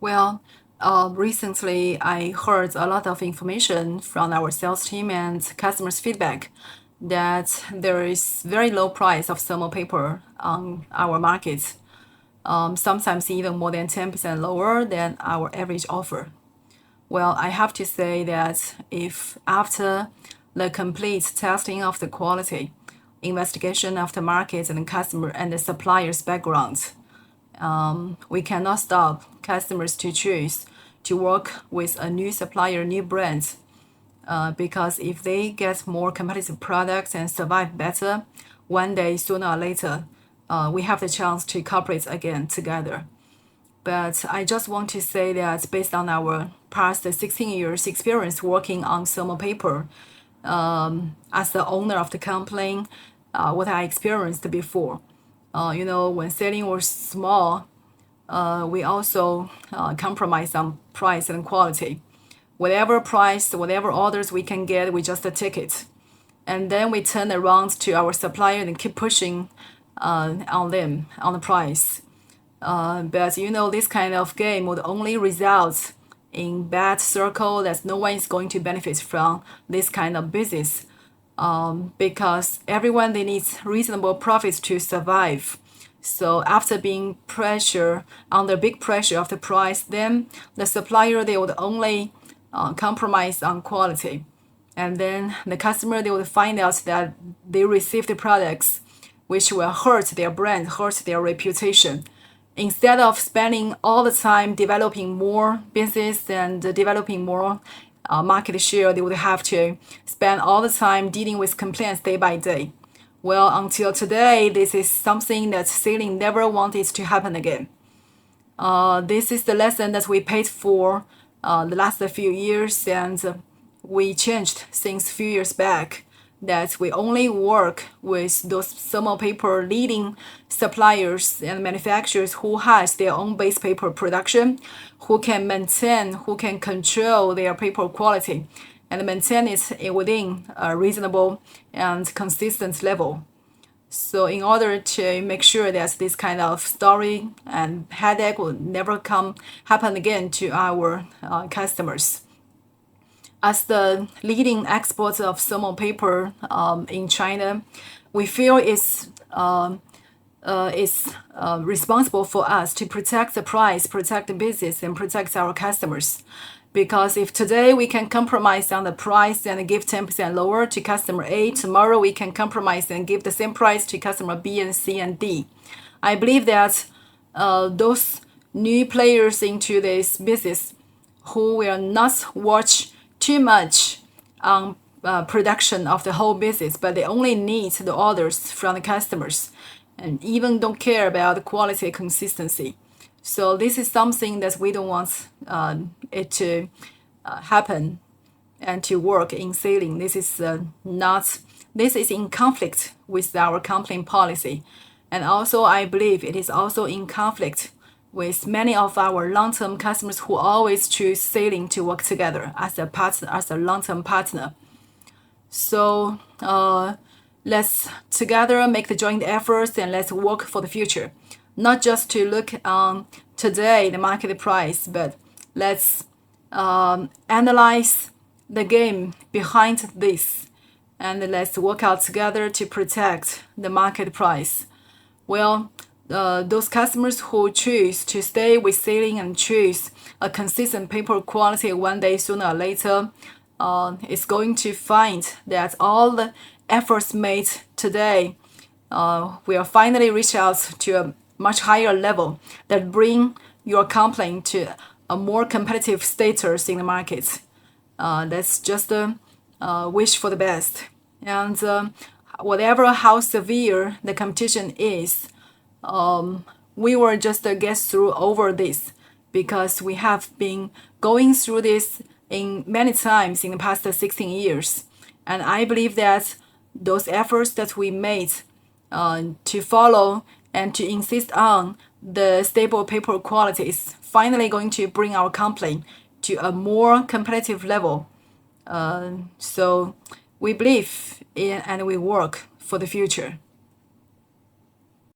Well, recently I heard a lot of information from our sales team and customers' feedback that there is very low price of thermal paper on our market, sometimes even more than 10% lower than our average offer. Well, I have to say that if after the complete testing of the quality, investigation of the market and the customer and the supplier's background, we cannot stop customers to choose to work with a new supplier, new brand, because if they get more competitive products and survive better, one day, sooner or later, we have the chance to cooperate again together. But I just want to say that based on our past 16 years experience working on thermal paper, as the owner of the company, what I experienced before, when selling was small, we also compromise on price and quality. Whatever price, whatever orders we can get, we just take it. And then we turn around to our supplier and keep pushing on them on the price. But this kind of game would only result in bad circle that no one is going to benefit from this kind of business, because everyone they need reasonable profits to survive. So after being pressure under big pressure of the price, then the supplier they would only compromise on quality, and then the customer they would find out that they received the products which will hurt their brand, hurt their reputation. Instead of spending all the time developing more business and developing more market share, they would have to spend all the time dealing with complaints day by day. Well, until today, this is something that Sealing never wanted to happen again. This is the lesson that we paid for the last few years, and we changed since few years back that we only work with those thermal paper leading suppliers and manufacturers who has their own base paper production, who can maintain, who can control their paper quality and maintain it within a reasonable and consistent level. So in order to make sure that this kind of story and headache will never happen again to our customers. As the leading exporter of thermal paper in China, we feel it's responsible for us to protect the price, protect the business, and protect our customers. Because if today we can compromise on the price and give 10% lower to customer A, tomorrow we can compromise and give the same price to customer B and C and D. I believe that those new players into this business who will not watch too much on production of the whole business, but they only need the orders from the customers and even don't care about the quality and consistency. So this is something that we don't want it to happen and to work in Sealing. This is this is in conflict with our company policy. And also I believe it is also in conflict with many of our long-term customers who always choose Sealing to work together as a partner, as a long-term partner. So let's together make the joint efforts and let's work for the future. Not just to look on today the market price, but let's analyze the game behind this, and let's work out together to protect the market price. Well, those customers who choose to stay with Sealing and choose a consistent paper quality one day sooner or later is going to find that all the efforts made today will finally reach out to a much higher level that bring your company to a more competitive status in the market. That's just a wish for the best. And whatever how severe the competition is, we will just get through over this because we have been going through this in many times in the past 16 years. And I believe that those efforts that we made to follow and to insist on the stable paper quality is finally going to bring our company to a more competitive level. So we believe in and we work for the future.